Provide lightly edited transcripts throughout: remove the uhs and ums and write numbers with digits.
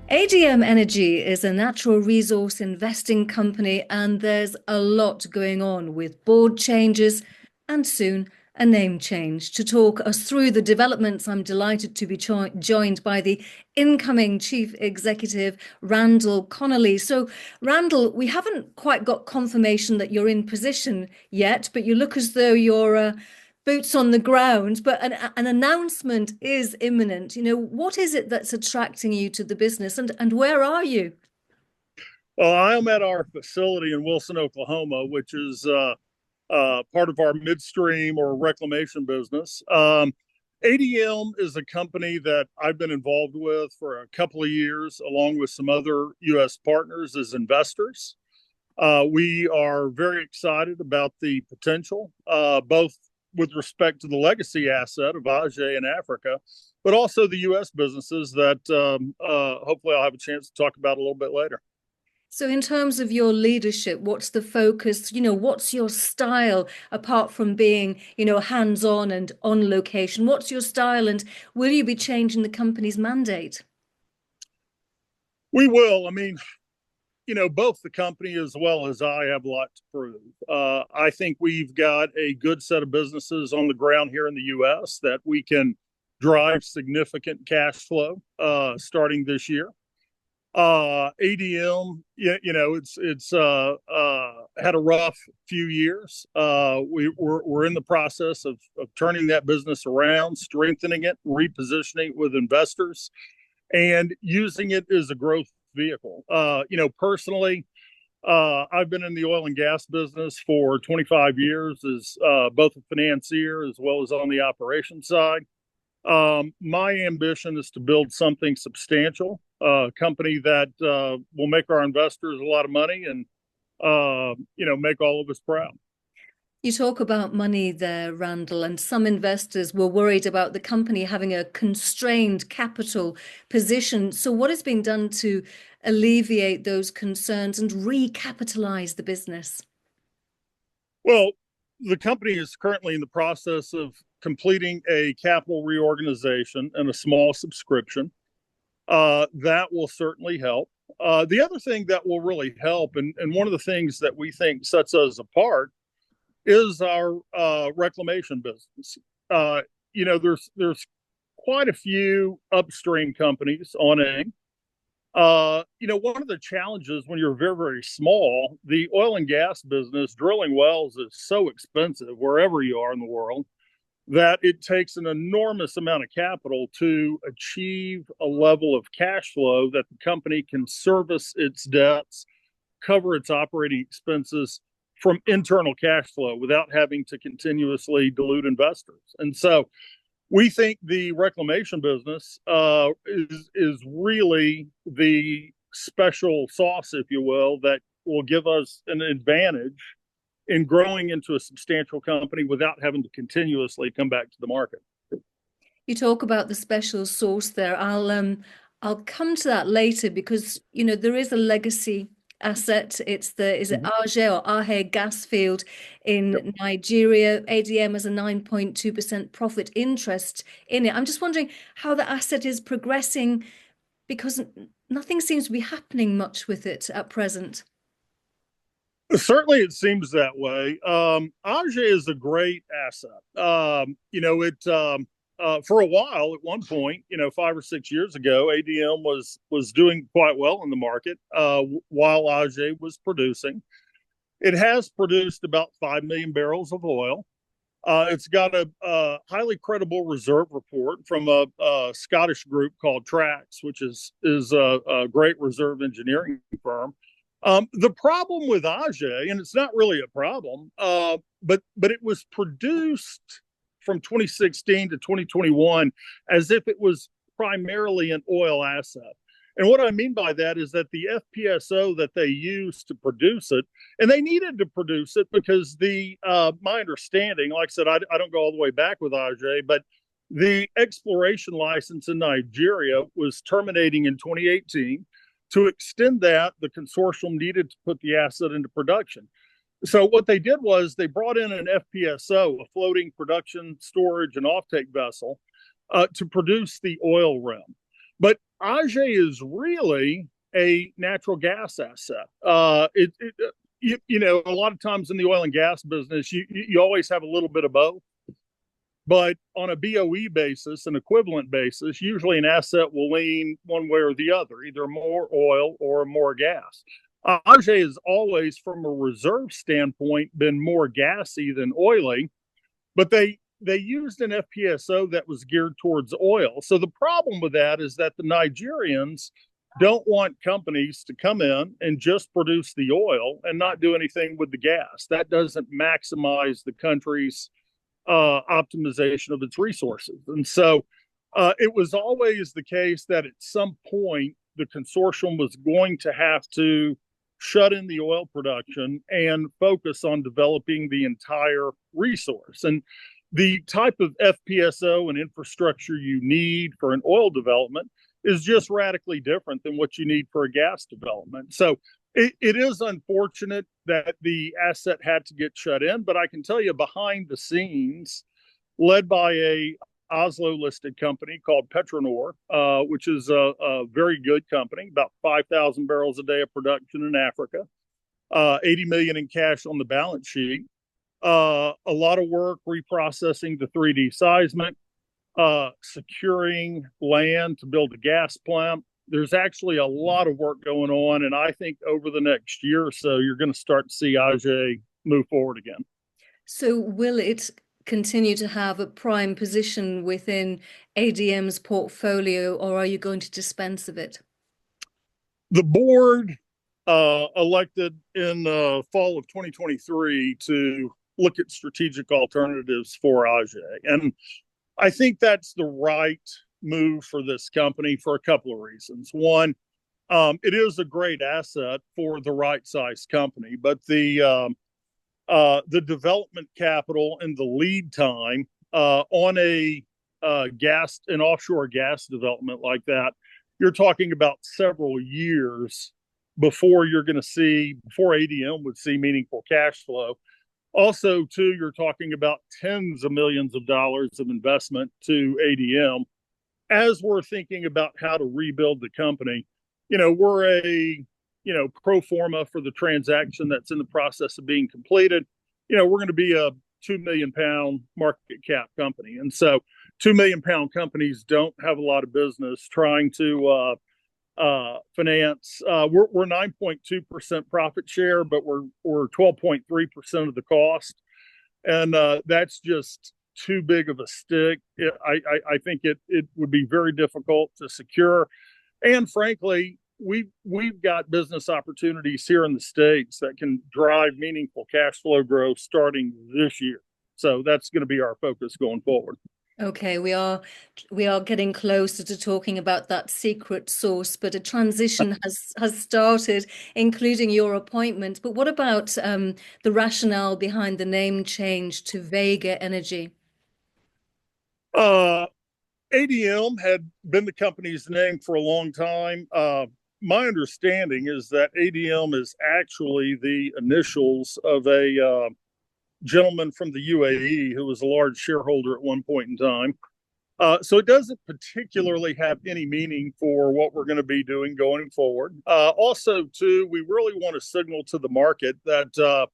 ADM Energy is a natural resource investing company, and there's a lot going on with board changes and soon a name change. To talk us through the developments, I'm delighted to be joined by the incoming Chief Executive, Randall Connally. So, Randall, we haven't quite got confirmation that you're in position yet, but you look as though you're boots on the ground, but an announcement is imminent. What is it that's attracting you to the business, and where are you? Well, I am at our facility in Wilson, Oklahoma, which is part of our midstream or reclamation business. ADM is a company that I've been involved with for a couple of years, along with some other U.S. partners as investors. We are very excited about the potential, both with respect to the legacy asset of AGE in Africa, but also the U.S. businesses that hopefully I'll have a chance to talk about a little bit later. So, in terms of your leadership, what's the focus? What's your style apart from being, hands-on and on location? What's your style, and will you be changing the company's mandate? We will. I mean, both the company as well as I have a lot to prove. I think we've got a good set of businesses on the ground here in the U.S. that we can drive significant cash flow starting this year. ADM, it's had a rough few years. We're in the process of turning that business around, strengthening it, repositioning it with investors, and using it as a growth vehicle. Personally, I've been in the oil and gas business for 25 years as both a financier as well as on the operations side. My ambition is to build something substantial, a company that will make our investors a lot of money and, make all of us proud. You talk about money there, Randall, and some investors were worried about the company having a constrained capital position. So, what is being done to alleviate those concerns and recapitalize the business? Well, the company is currently in the process of completing a capital reorganization and a small subscription. That will certainly help. The other thing that will really help, and one of the things that we think sets us apart, is our reclamation business. There's quite a few upstream companies on AIM. One of the challenges when you're very, very small, the oil and gas business, drilling wells is so expensive wherever you are in the world that it takes an enormous amount of capital to achieve a level of cash flow that the company can service its debts, cover its operating expenses from internal cash flow without having to continuously dilute investors. And so we think the reclamation business is really the special sauce, if you will, that will give us an advantage in growing into a substantial company without having to continuously come back to the market. You talk about the special sauce there. I'll come to that later because there is a legacy asset. Is it AGE or Ahe gas field Yep. in Nigeria? ADM has a 9.2% profit interest in it. I'm just wondering how the asset is progressing because nothing seems to be happening much with it at present. Certainly, it seems that way. AGE is a great asset. For a while, at one point, 5 or 6 years ago, ADM was doing quite well in the market while AGE was producing. It has produced about 5 million barrels of oil. It's got a highly credible reserve report from a Scottish group called Trax, which is a great reserve engineering firm. The problem with AGE, and it's not really a problem, but it was produced from 2016 to 2021 as if it was primarily an oil asset. And what I mean by that is that the FPSO that they used to produce it, and they needed to produce it because my understanding, like I said, I don't go all the way back with AGE, but the exploration license in Nigeria was terminating in 2018. To extend that, the consortium needed to put the asset into production. So what they did was they brought in an FPSO, a floating production, storage, and offtake vessel, to produce the oil rim. But Aje is really a natural gas asset. A lot of times in the oil and gas business, you always have a little bit of both. But on a BOE basis, an equivalent basis, usually an asset will lean one way or the other, either more oil or more gas. Aje has always, from a reserve standpoint, been more gassy than oily, but they used an FPSO that was geared towards oil. So the problem with that is that the Nigerians don't want companies to come in and just produce the oil and not do anything with the gas. That doesn't maximize the country's optimization of its resources. And so it was always the case that at some point the consortium was going to have to shut in the oil production and focus on developing the entire resource. And the type of FPSO and infrastructure you need for an oil development is just radically different than what you need for a gas development. So it is unfortunate that the asset had to get shut in, but I can tell you behind the scenes, led by a Oslo listed company called Petronor, which is a very good company, about 5,000 barrels a day of production in Africa, 80 million in cash on the balance sheet, a lot of work reprocessing the 3D seismic, securing land to build a gas plant. There's actually a lot of work going on, and I think over the next year or so, you're going to start to see Aje move forward again. So will it continue to have a prime position within ADM's portfolio, or are you going to dispense of it? The board elected in the fall of 2023 to look at strategic alternatives for Aje. And I think that's the right move for this company for a couple of reasons. One, it is a great asset for the right size company, but the development capital and the lead time on an offshore gas development like that, you're talking about several years before ADM would see meaningful cash flow. Also, too, you're talking about tens of millions of dollars of investment to ADM. As we're thinking about how to rebuild the company, we're pro forma for the transaction that's in the process of being completed. We're going to be a 2 million pound market cap company. And so 2 million pound companies don't have a lot of business trying to finance. We're 9.2% profit share, but we're 12.3% of the cost. And that's just too big of a stick. I think it would be very difficult to secure. And frankly, we've got business opportunities here in the States that can drive meaningful cash flow growth starting this year. So that's going to be our focus going forward. Okay, we are getting closer to talking about that secret sauce, but a transition has started, including your appointment. But what about the rationale behind the name change to Vega Energy? ADM had been the company's name for a long time. My understanding is that ADM is actually the initials of a gentleman from the UAE who was a large shareholder at one point in time. So it doesn't particularly have any meaning for what we're going to be doing going forward. Also, too, we really want to signal to the market that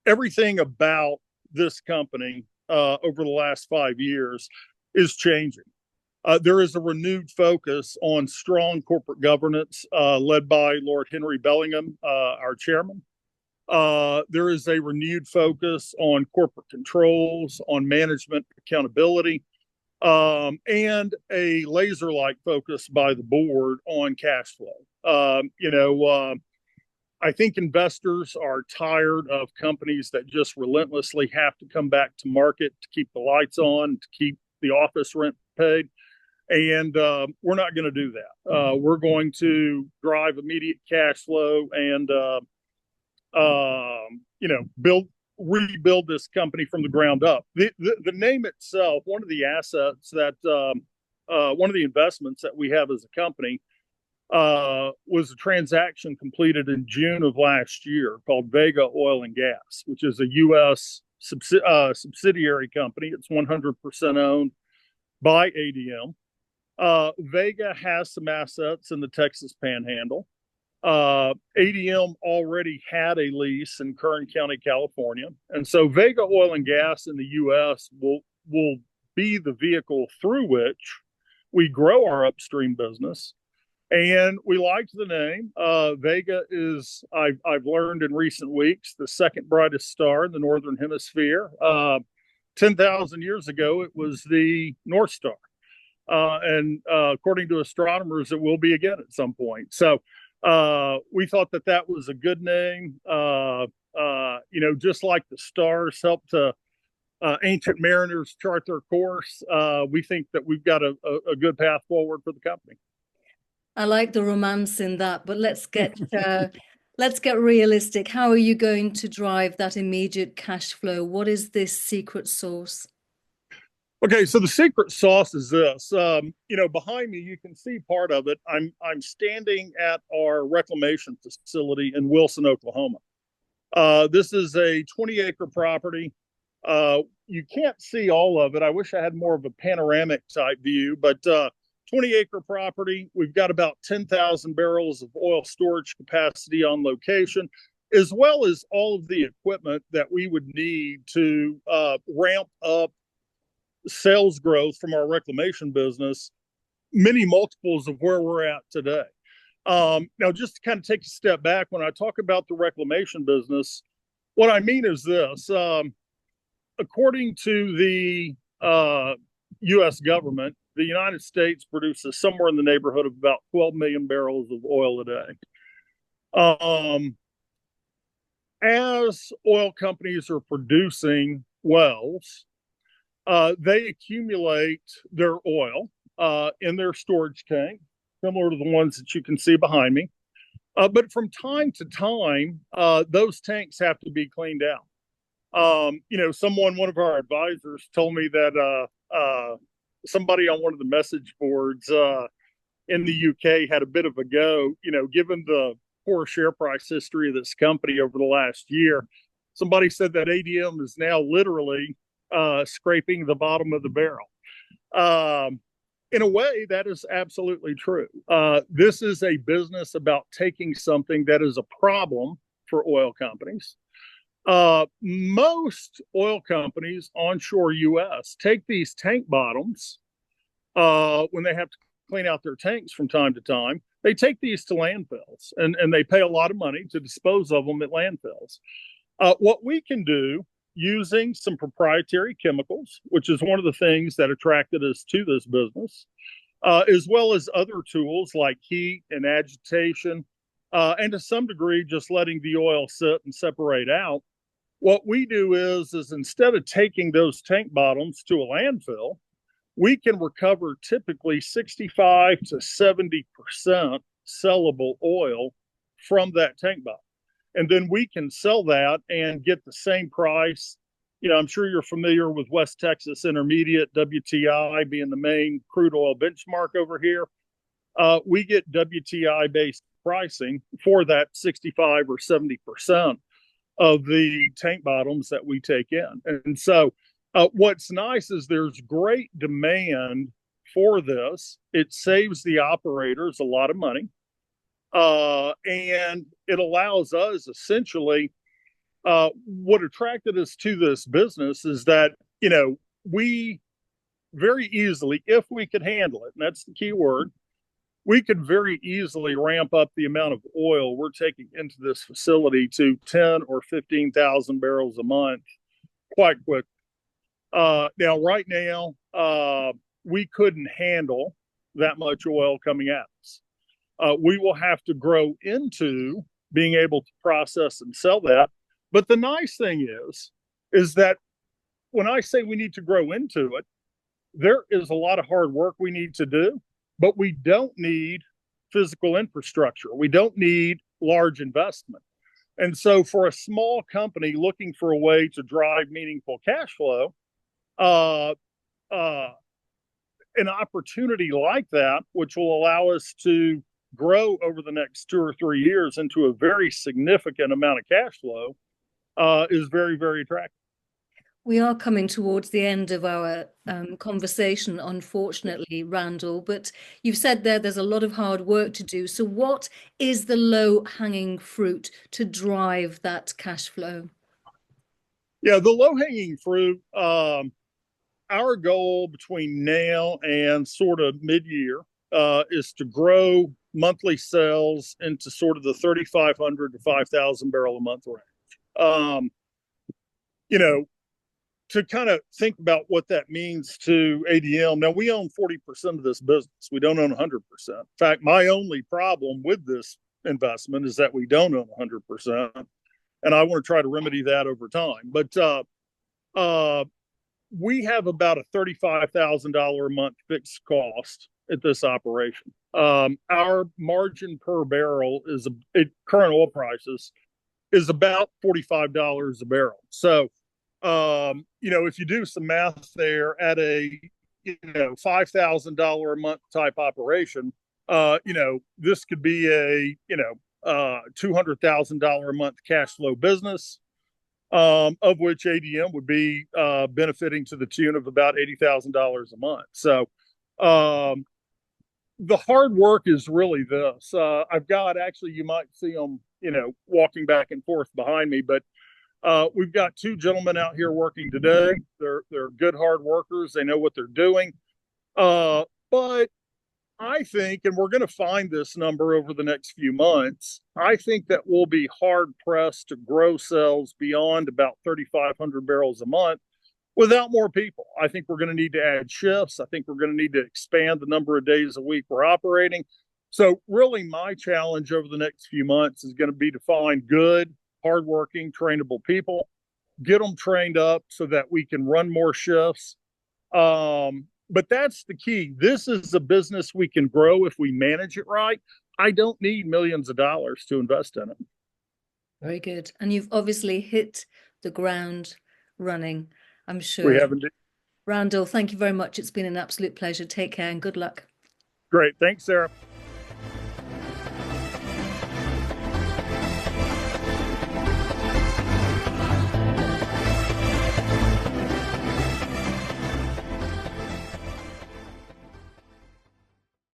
everything about this company over the last 5 years is changing. There is a renewed focus on strong corporate governance led by Lord Henry Bellingham, our chairman. There is a renewed focus on corporate controls, on management accountability, and a laser-like focus by the board on cash flow. I think investors are tired of companies that just relentlessly have to come back to market to keep the lights on, to keep the office rent paid. And we're not going to do that. We're going to drive immediate cash flow and rebuild this company from the ground up. The name itself, one of the assets that one of the investments that we have as a company was a transaction completed in June of last year called Vega Oil and Gas, which is a U.S. subsidiary company. It's 100% owned by ADM. Vega has some assets in the Texas Panhandle. ADM already had a lease in Kern County, California, and so Vega Oil and Gas in the U.S. will be the vehicle through which we grow our upstream business. And we liked the name. Vega is, I've learned in recent weeks, the second brightest star in the Northern Hemisphere. 10,000 years ago, it was the North Star. And according to astronomers, it will be again at some point. So we thought that that was a good name. Just like the stars help to ancient mariners chart their course, we think that we've got a good path forward for the company. I like the romance in that, but let's get realistic. How are you going to drive that immediate cash flow? What is this secret sauce? Okay, so the secret sauce is this. Behind me, you can see part of it. I'm standing at our reclamation facility in Wilson, Oklahoma. This is a 20-acre property. You can't see all of it. I wish I had more of a panoramic type view, but 20-acre property. We've got about 10,000 barrels of oil storage capacity on location, as well as all of the equipment that we would need to ramp up sales growth from our reclamation business, many multiples of where we're at today. Now, just to kind of take a step back, when I talk about the reclamation business, what I mean is this. According to the U.S. government, the United States produces somewhere in the neighborhood of about 12 million barrels of oil a day. As oil companies are producing wells, they accumulate their oil in their storage tank, similar to the ones that you can see behind me. But from time to time, those tanks have to be cleaned out. One of our advisors told me that somebody on one of the message boards in the UK had a bit of a go, given the poor share price history of this company over the last year. Somebody said that ADM is now literally scraping the bottom of the barrel. In a way, that is absolutely true. This is a business about taking something that is a problem for oil companies. Most oil companies onshore U.S. take these tank bottoms when they have to clean out their tanks from time to time. They take these to landfills and they pay a lot of money to dispose of them at landfills. What we can do using some proprietary chemicals, which is one of the things that attracted us to this business, as well as other tools like heat and agitation, and to some degree, just letting the oil sit and separate out. What we do is instead of taking those tank bottoms to a landfill, we can recover typically 65 to 70% sellable oil from that tank bottom. And then we can sell that and get the same price. I'm sure you're familiar with West Texas Intermediate, WTI being the main crude oil benchmark over here. We get WTI-based pricing for that 65 or 70% of the tank bottoms that we take in. And so what's nice is there's great demand for this. It saves the operators a lot of money. And it allows us essentially, what attracted us to this business is that, we very easily, if we could handle it, and that's the key word, we could very easily ramp up the amount of oil we're taking into this facility to 10 or 15,000 barrels a month quite quick. Now, right now, we couldn't handle that much oil coming at us. We will have to grow into being able to process and sell that. But the nice thing is that when I say we need to grow into it, there is a lot of hard work we need to do, but we don't need physical infrastructure. We don't need large investment. And so for a small company looking for a way to drive meaningful cash flow, an opportunity like that, which will allow us to grow over the next 2 or 3 years into a very significant amount of cash flow, is very, very attractive. We are coming towards the end of our conversation, unfortunately, Randall, but you've said there's a lot of hard work to do. So what is the low-hanging fruit to drive that cash flow? Yeah, the low hanging fruit, our goal between now and sort of mid year is to grow monthly sales into sort of the 3,500 to 5,000 barrel a month range. Um, you know, to kind of think about what that means to ADM. Now, we own 40% of this business. We don't own 100%. In fact, my only problem with this investment is that we don't own 100%. And I want to try to remedy that over time. But uh, we have about a $35,000 a month fixed cost at this operation. Our margin per barrel is at current oil prices is about $45 a barrel. So, if you do some math there at a $5,000 a month type operation, this could be a $200,000 a month cash flow business, of which ADM would be benefiting to the tune of about $80,000 a month. So the hard work is really this. I've got actually, you might see them, walking back and forth behind me, but we've got two gentlemen out here working today. They're good hard workers. They know what they're doing. But I think, and we're going to find this number over the next few months, I think that we'll be hard pressed to grow sales beyond about 3,500 barrels a month without more people. I think we're going to need to add shifts. I think we're going to need to expand the number of days a week we're operating. So really my challenge over the next few months is going to be to find good, hardworking, trainable people, get them trained up so that we can run more shifts. But that's the key. This is a business we can grow if we manage it right. I don't need millions of dollars to invest in it. Very good. And you've obviously hit the ground running, I'm We sure. haven't. Randall, thank you very much. It's been an absolute pleasure. Take care and good luck. Great. Thanks, Sarah.